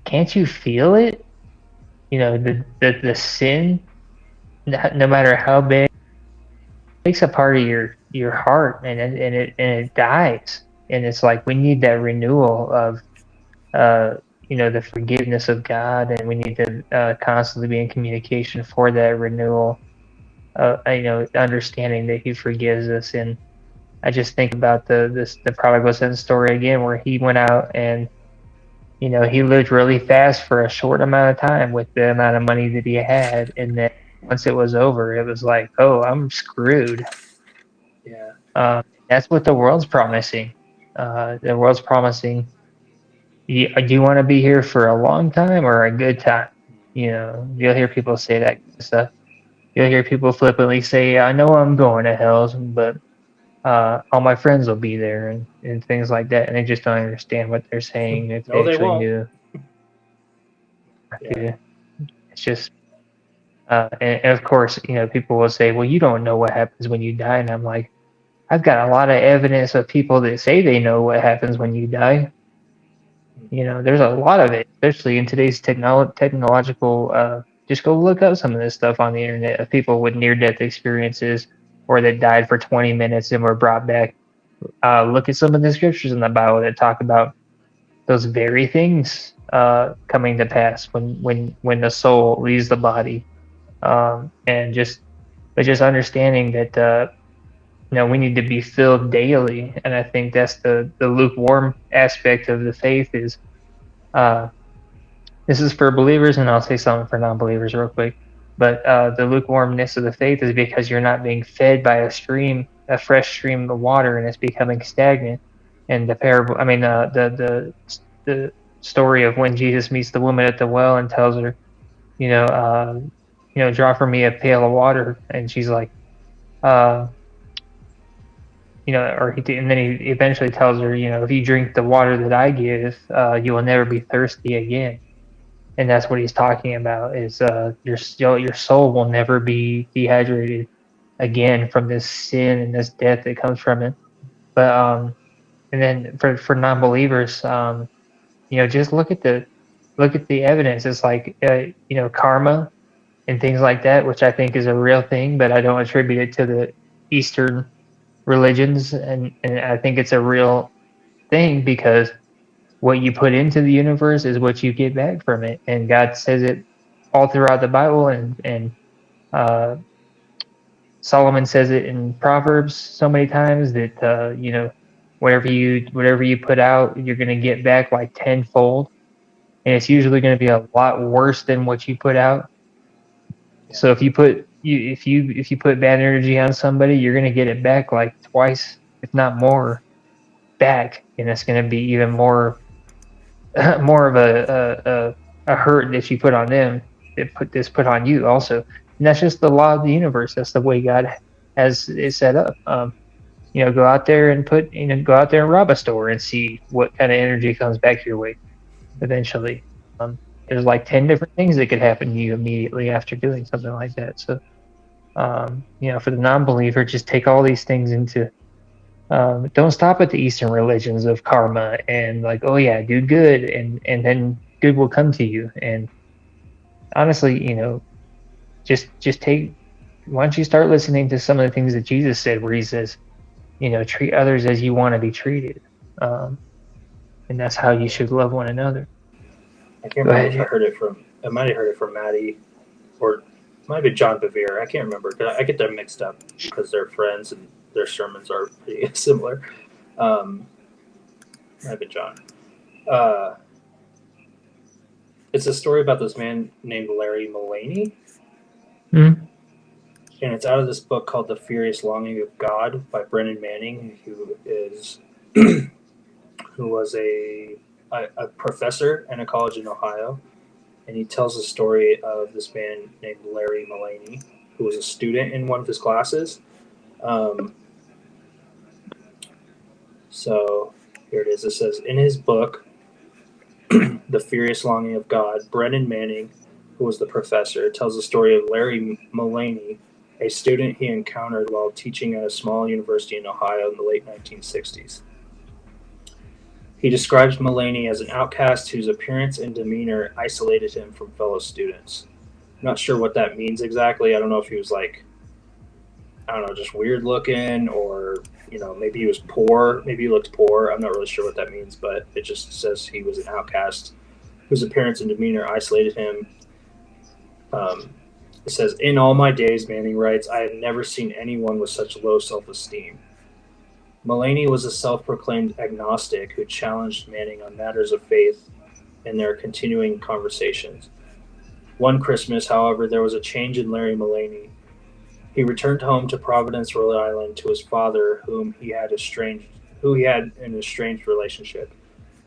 can't you feel it? The sin, no matter how big, it takes a part of your heart, and it dies. And it's like we need that renewal of the forgiveness of God, and we need to constantly be in communication for that renewal. Understanding that He forgives us. And I just think about the Prodigal Son story again, where he went out and he lived really fast for a short amount of time with the amount of money that he had, and then once it was over, it was like, oh, I'm screwed. Yeah. That's what the world's promising. The world's promising, do you want to be here for a long time or a good time? You'll hear people say that stuff. You'll hear people flippantly say, I know I'm going to hell, but all my friends will be there, and things like that. And they just don't understand what they're saying if No, they actually won't. knew. to. It's just, and of course, people will say, well, you don't know what happens when you die. And I'm like, I've got a lot of evidence of people that say they know what happens when you die. There's a lot of it, especially in today's technological. Just go look up some of this stuff on the internet of people with near-death experiences or that died for 20 minutes and were brought back. Look at some of the scriptures in the Bible that talk about those very things coming to pass when the soul leaves the body, but just understanding that we need to be filled daily, and I think that's the lukewarm aspect of the faith is. This is for believers, and I'll say something for non-believers real quick. But the lukewarmness of the faith is because you're not being fed by a fresh stream of water, and it's becoming stagnant. And the parable, I mean, the story of when Jesus meets the woman at the well and tells her, draw for me a pail of water, and she's like, and then he eventually tells her, if you drink the water that I give, you will never be thirsty again. And that's what he's talking about is your soul will never be dehydrated again from this sin and this death that comes from it. But and then for non-believers, just look at the evidence. It's like karma and things like that, which I think is a real thing, but I don't attribute it to the Eastern religions, and I think it's a real thing because what you put into the universe is what you get back from it, and God says it all throughout the Bible, and Solomon says it in Proverbs so many times that whatever you put out, you're going to get back like tenfold, and it's usually going to be a lot worse than what you put out. So if you put bad energy on somebody, you're going to get it back like twice, if not more, back, and it's going to be even more of a hurt that you put on them that put on you also. And that's just the law of the universe. That's the way God has it set up. Go out there and go out there and rob a store and see what kind of energy comes back your way eventually. There's like 10 different things that could happen to you immediately after doing something like that. So for the non-believer, just take all these things into don't stop at the Eastern religions of karma and like, oh yeah, do good and then good will come to you. And honestly, just take, why don't you start listening to some of the things that Jesus said, where he says, treat others as you want to be treated. And that's how you should love one another. I can't remember if I might have heard it from Maddie, or it might be John Bevere. I can't remember. I get them mixed up because they're friends and their sermons are pretty similar. Might have been John. It's a story about this man named Larry Mullaney. Mm-hmm. And it's out of this book called The Furious Longing of God by Brennan Manning, who was a professor in a college in Ohio. And he tells the story of this man named Larry Mullaney, who was a student in one of his classes. So here it is. It says, in his book, The Furious Longing of God, Brennan Manning, who was the professor, tells the story of Larry Mullaney, a student he encountered while teaching at a small university in Ohio in the late 1960s. He describes Mullaney as an outcast whose appearance and demeanor isolated him from fellow students. I'm not sure what that means exactly. I don't know if he was just weird looking, or maybe he was poor. Maybe he looked poor. I'm not really sure what that means, but it just says he was an outcast whose appearance and demeanor isolated him. It says, in all my days, Manning writes, I have never seen anyone with such low self-esteem. Mullaney was a self-proclaimed agnostic who challenged Manning on matters of faith in their continuing conversations. One Christmas, however, there was a change in Larry Mullaney. He returned home to Providence, Rhode Island, to his father, who he had an estranged relationship.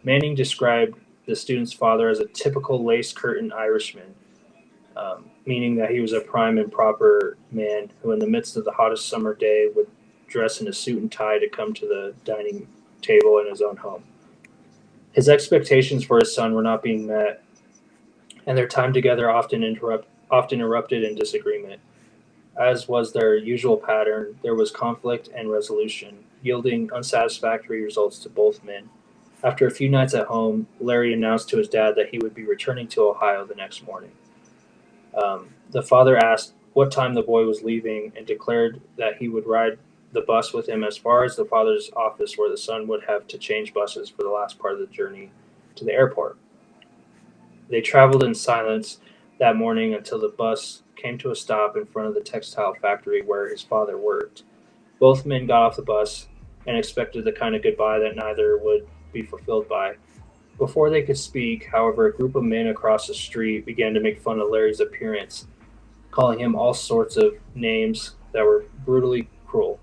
Manning described the student's father as a typical lace-curtain Irishman, meaning that he was a prim and proper man who, in the midst of the hottest summer day, would dress in a suit and tie to come to the dining table in his own home. His expectations for his son were not being met. and their time together often erupted in disagreement. As was their usual pattern, there was conflict and resolution, yielding unsatisfactory results to both men. After a few nights at home, Larry announced to his dad that he would be returning to Ohio the next morning. The father asked what time the boy was leaving and declared that he would ride the bus with him as far as the father's office, where the son would have to change buses for the last part of the journey to the airport. They traveled in silence that morning until the bus came to a stop in front of the textile factory where his father worked. Both men got off the bus and expected the kind of goodbye that neither would be fulfilled by. Before they could speak, however, a group of men across the street began to make fun of Larry's appearance, calling him all sorts of names that were brutally cruel.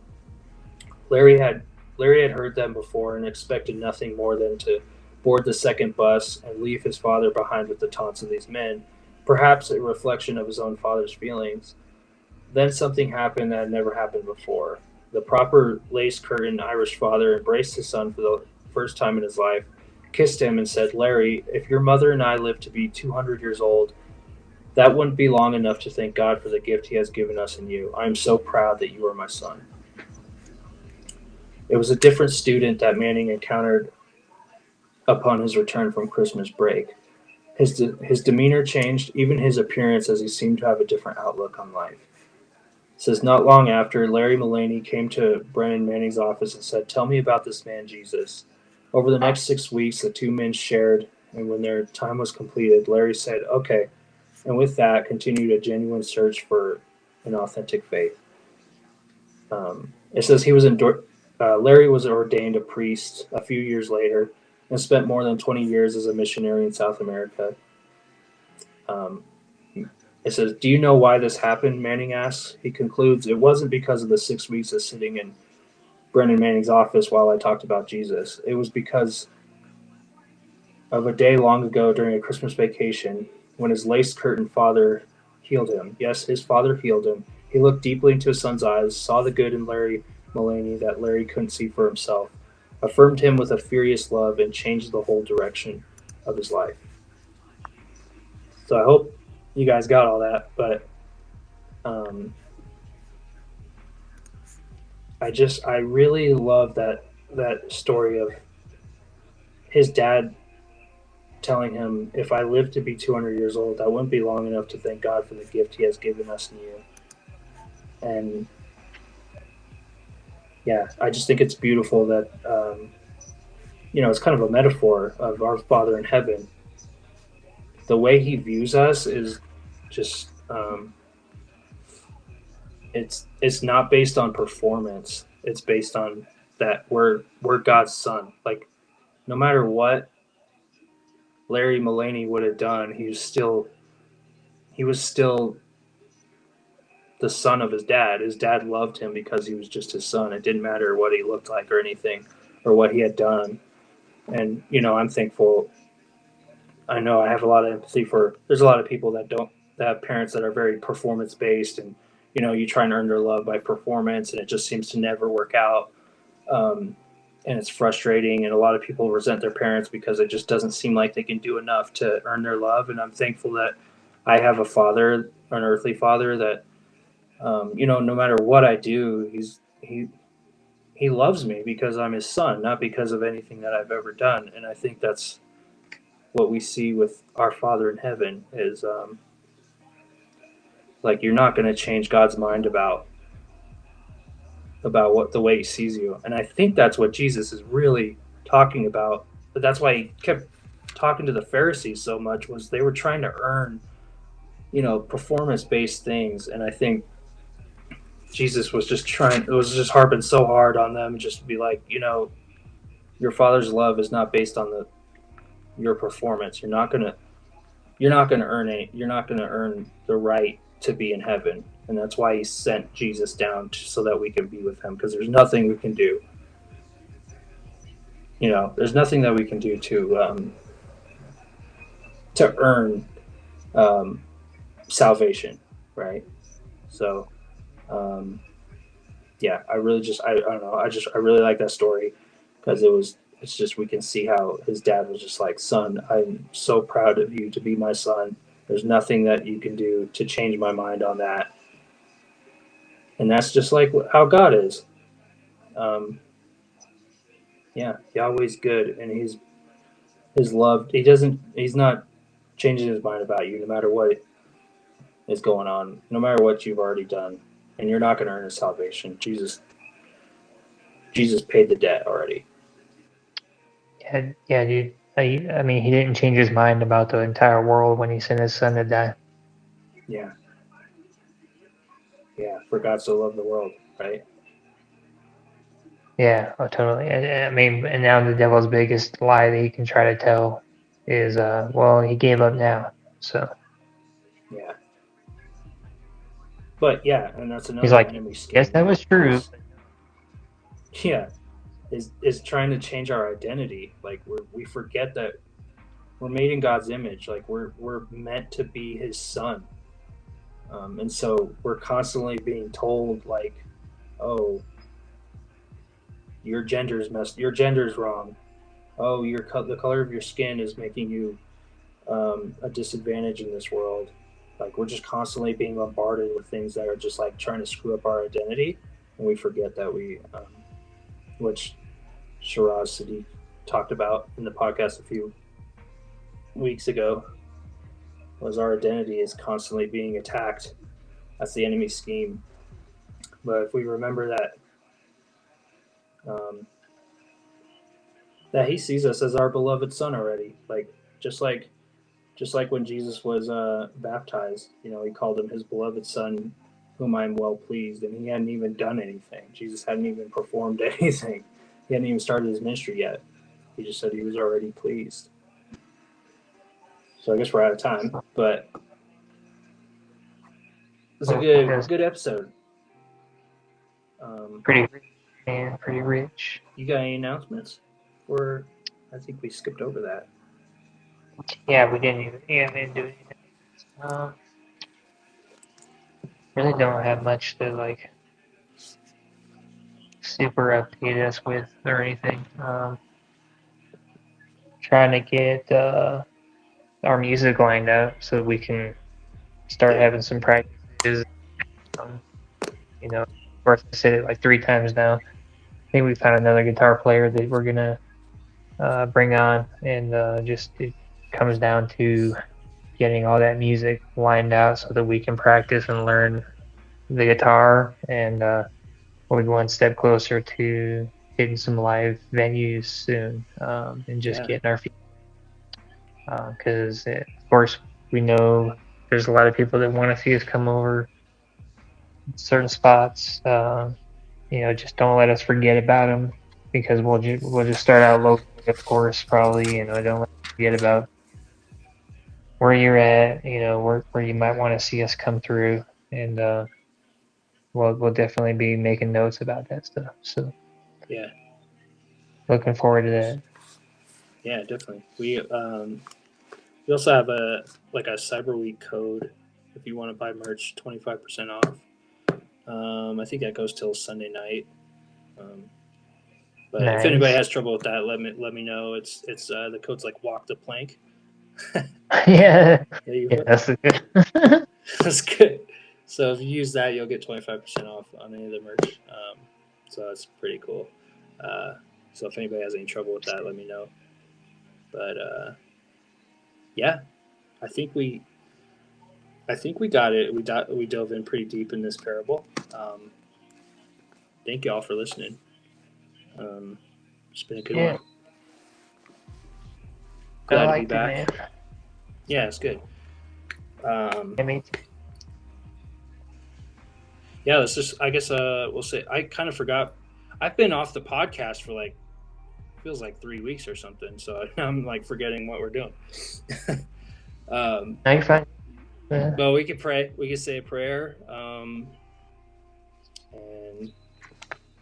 Larry had heard them before and expected nothing more than to board the second bus and leave his father behind with the taunts of these men, perhaps a reflection of his own father's feelings. Then something happened that had never happened before. The proper lace curtain Irish father embraced his son for the first time in his life, kissed him, and said, "Larry, if your mother and I live to be 200 years old, that wouldn't be long enough to thank God for the gift he has given us in you. I am so proud that you are my son." It was a different student that Manning encountered upon his return from Christmas break. His demeanor changed, even his appearance, as he seemed to have a different outlook on life. It says, not long after, Larry Mullaney came to Brennan Manning's office and said, "Tell me about this man, Jesus." Over the next 6 weeks, the two men shared, and when their time was completed, Larry said, "Okay," and with that continued a genuine search for an authentic faith. It says Larry was ordained a priest a few years later and spent more than 20 years as a missionary in South America. It says, "Do you know why this happened?" Manning asks. He concludes, "It wasn't because of the 6 weeks of sitting in Brennan Manning's office while I talked about Jesus. It was because of a day long ago during a Christmas vacation when his lace curtain father healed him. Yes, his father healed him. He looked deeply into his son's eyes, saw the good in Larry Mullaney that Larry couldn't see for himself, affirmed him with a furious love, and changed the whole direction of his life." So I hope you guys got all that, but I really love that story of his dad telling him, "If I live to be 200 years old, that wouldn't be long enough to thank God for the gift he has given us in you." And yeah, I just think it's beautiful that, it's kind of a metaphor of our Father in heaven. The way he views us is just, it's not based on performance. It's based on that we're God's son. Like, no matter what Larry Mullaney would have done, he was still the son of his dad. His dad loved him because he was just his son. It didn't matter what he looked like or anything or what he had done. And, I'm thankful. I know I have a lot of empathy there's a lot of people that have parents that are very performance based, and, you try and earn their love by performance, and it just seems to never work out. And it's frustrating, and a lot of people resent their parents because it just doesn't seem like they can do enough to earn their love. And I'm thankful that I have a father, an earthly father, that, no matter what I do, he loves me because I'm his son, not because of anything that I've ever done. And I think that's what we see with our Father in heaven is, like, you're not going to change God's mind about what the way he sees you. And I think that's what Jesus is really talking about. But that's why he kept talking to the Pharisees so much, was they were trying to earn, performance-based things. And I think Jesus was just harping so hard on them, just to be like, your Father's love is not based on your performance. You're not gonna earn it. You're not gonna earn the right to be in heaven. And that's why he sent Jesus down so that we can be with him, because there's nothing we can do. There's nothing that we can do to earn salvation, right? So, yeah, I really I don't know. I really like that story because it's just, we can see how his dad was just like, "Son, I'm so proud of you to be my son." There's nothing that you can do to change my mind on that. And that's just like how God is. Yeah, Yahweh's good, and his love. He's not changing his mind about you, no matter what is going on, no matter what you've already done, and you're not going to earn his salvation. Jesus paid the debt already. Yeah, dude. I mean, he didn't change his mind about the entire world when he sent his son to die. Yeah. Yeah, for God so loved the world, right? Yeah, oh, totally. I mean, and now the devil's biggest lie that he can try to tell is, well, he gave up now. So Yeah. But yeah, and that's he's another like, enemy yes, scheme. that was true. Yeah, is trying to change our identity. Like we forget that we're made in God's image. Like we're meant to be His son, and so we're constantly being told like, oh, your gender's messed. Your gender's wrong. Oh, the color of your skin is making you a disadvantage in this world. Like we're just constantly being bombarded with things that are just like trying to screw up our identity, and we forget that which Shiraz Sadiq talked about in the podcast a few weeks ago, was our identity is constantly being attacked. That's the enemy scheme. But if we remember um, that he sees us as our beloved son already, like just like just like when Jesus was baptized, he called him his beloved son, whom I'm well pleased, and he hadn't even done anything. Jesus hadn't even performed anything. He hadn't even started his ministry yet. He just said he was already pleased. So I guess we're out of time, but it's a good episode. Pretty rich, man. Pretty rich. You got any announcements? I think we skipped over that. Yeah, we didn't even. Yeah, we didn't do anything. Really don't have much to like super update us with or anything. Trying to get our music lined up so we can start having some practices. Um, of course, I said it like 3 times now. I think we found another guitar player that we're gonna bring on, and just it comes down to getting all that music lined out so that we can practice and learn the guitar, and we're one step closer to hitting some live venues soon, and just getting our feet. Because of course we know there's a lot of people that want to see us come over certain spots. Just don't let us forget about them, because we'll just start out locally, of course, probably. Don't let us forget about where you're at. Where you might want to see us come through, and we'll definitely be making notes about that stuff. So Yeah. looking forward to that. Yeah, definitely. We also have a Cyber Week code if you want to buy merch, 25% off. I think that goes till Sunday night. But if anybody has trouble with that, let me know. It's the code's like walk the plank. Yeah, that's good. That's good. So if you use that, you'll get 25% off on any of the merch. So that's pretty cool. So if anybody has any trouble with that, let me know. But yeah, I think we got it. We dove in pretty deep in this parable. Thank you all for listening. It's been a good one. Glad to be back. Man. Yeah, it's good. Me too. Yeah, let's just. I guess we'll say. I kind of forgot. I've been off the podcast for feels like 3 weeks or something. So I'm forgetting what we're doing. No, you're fine. Yeah. But we could pray. We could say a prayer, and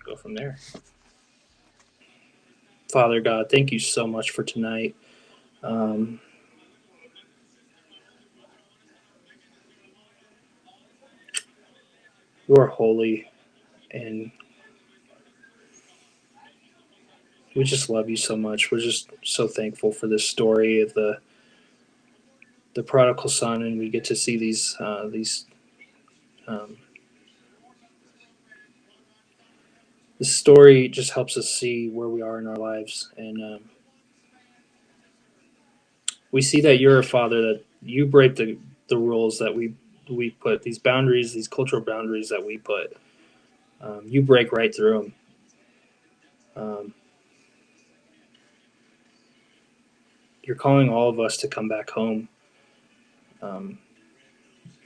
go from there. Father God, thank you so much for tonight. You are holy, and we just love you so much. We're just so thankful for this story of the the prodigal son, and we get to see these the story just helps us see where we are in our lives, and we see that you're a father, that you break the rules that we put, these boundaries, these cultural boundaries that we put. You break right through them. You're calling all of us to come back home.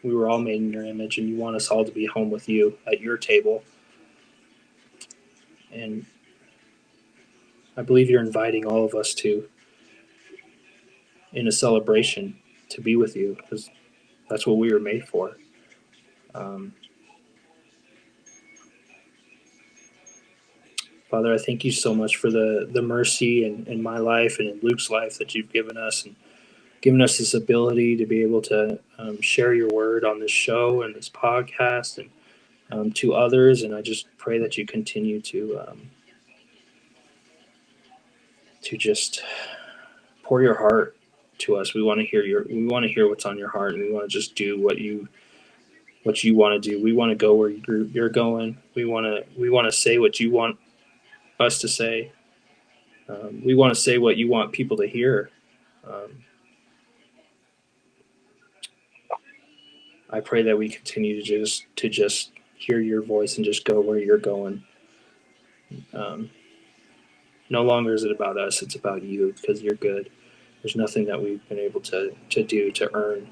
We were all made in your image, and you want us all to be home with you at your table. And I believe you're inviting all of us to, in a celebration, to be with you, because that's what we were made for. Father, I thank you so much for the mercy in my life and in Luke's life that you've given us, and given us this ability to be able to share your word on this show and this podcast, and to others. And I just pray that you continue to just pour your heart to us. We want to hear what's on your heart, and we want to just do what you want to do. We want to go where you're going. We want to say what you want us to say. We want to say what you want people to hear. I pray that we continue to just hear your voice and just go where you're going. No longer is it about us; it's about you, because you're good. There's nothing that we've been able to do to earn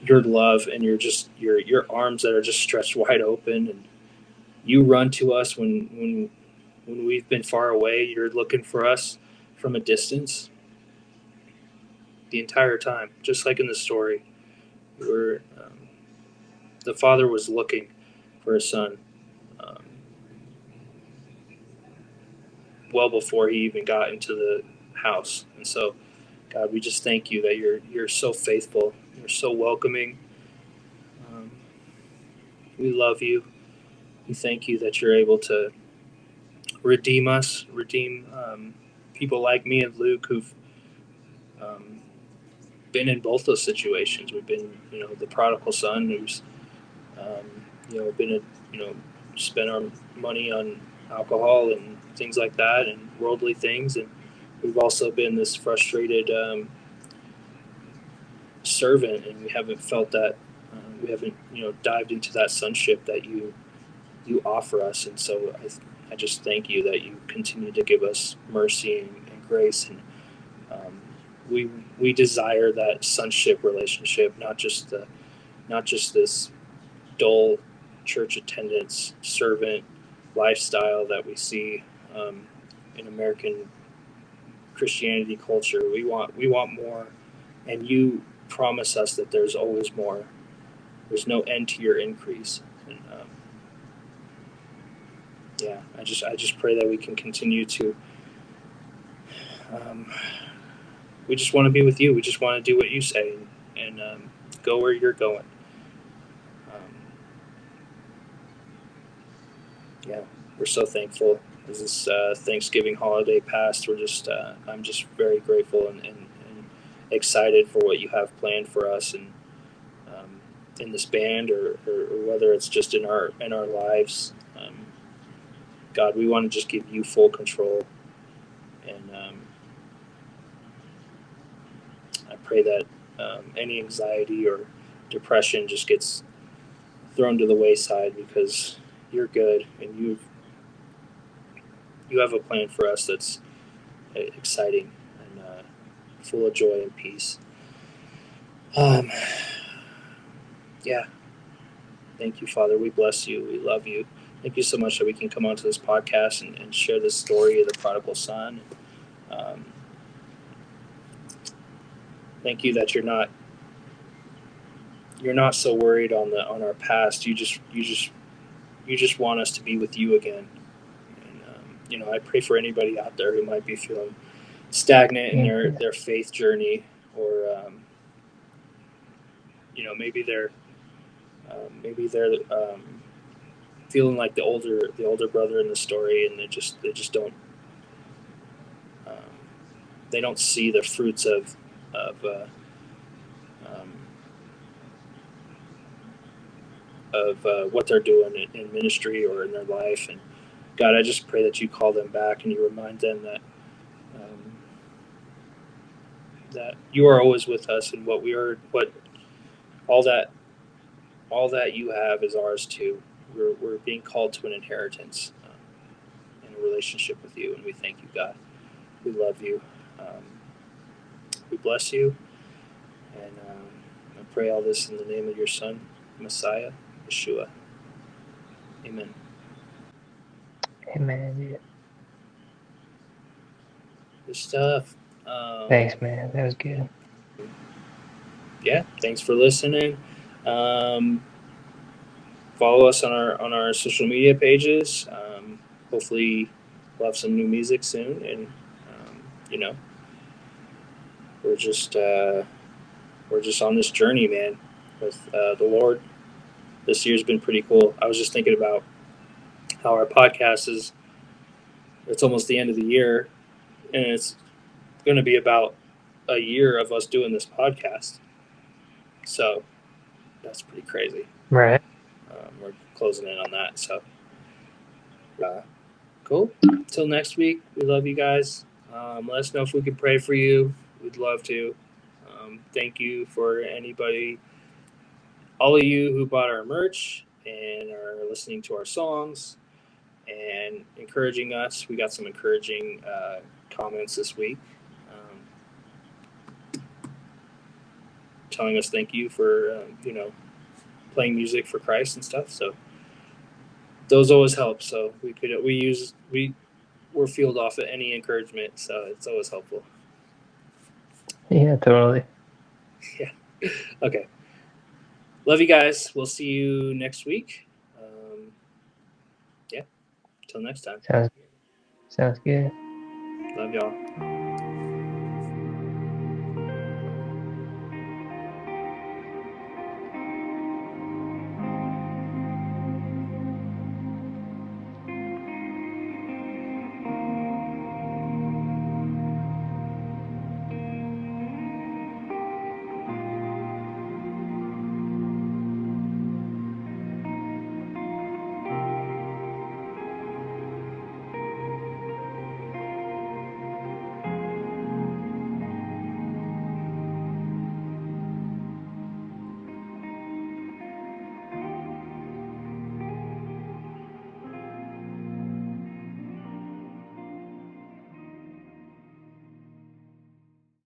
your love, and your arms that are just stretched wide open, and you run to us when we've been far away. You're looking for us from a distance the entire time, just like in the story. The father was looking for his son well before he even got into the house. And so, God, we just thank you that you're so faithful. You're so welcoming. We love you. We thank you that you're able to redeem us, redeem people like me and Luke who've been in both those situations. We've been, the prodigal son who's, spent our money on alcohol and things like that and worldly things. And we've also been this frustrated servant, and we haven't felt that, we haven't, dived into that sonship that you offer us. And so I just thank you that you continue to give us mercy and grace. And we desire that sonship relationship, not just this dull church attendance servant lifestyle that we see in American Christianity culture. We want more, and you promise us that there's always more. There's no end to your increase. And I just pray that we can continue to. We just want to be with you. We just want to do what you say, and go where you're going. We're so thankful. As this Thanksgiving holiday passed, I'm just very grateful and excited for what you have planned for us, and in this band, or whether it's just in our lives. God, we want to just give you full control, and I pray that any anxiety or depression just gets thrown to the wayside, because you're good, and you have a plan for us that's exciting and full of joy and peace. Thank you, Father. We bless you. We love you. Thank you so much that we can come onto this podcast and share this story of the prodigal son. Thank you that you're not so worried on our past. You just want us to be with you again. And I pray for anybody out there who might be feeling stagnant in their faith journey, or maybe they're feeling like the older brother in the story, and they just don't they don't see the fruits of what they're doing in ministry or in their life. And God, I just pray that you call them back and you remind them that you are always with us, and what all that you have is ours too. We're being called to an inheritance in a relationship with you, and we thank you, God. We love you. Um, we bless you, and I pray all this in the name of your Son, Messiah, Yeshua. Amen. Amen. Yeah. Good stuff. Thanks, man. That was good. Yeah, thanks for listening. Um, Follow us on our social media pages. Hopefully, we'll have some new music soon, and you know, we're just on this journey, man, with the Lord. This year's been pretty cool. I was just thinking about how our podcast is. It's almost the end of the year, and it's going to be about a year of us doing this podcast. So that's pretty crazy. Right. We're closing in on that. So cool. Till next week, we love you guys. Let us know if we can pray for you. We'd love to. Thank you for anybody, all of you who bought our merch and are listening to our songs and encouraging us. We got some encouraging comments this week, telling us thank you for playing music for Christ and stuff. So those always help. So we're fueled off of any encouragement. So it's always helpful. Yeah, totally. Yeah. Okay. Love you guys. We'll see you next week. Yeah. Till next time. Sounds good. Love y'all.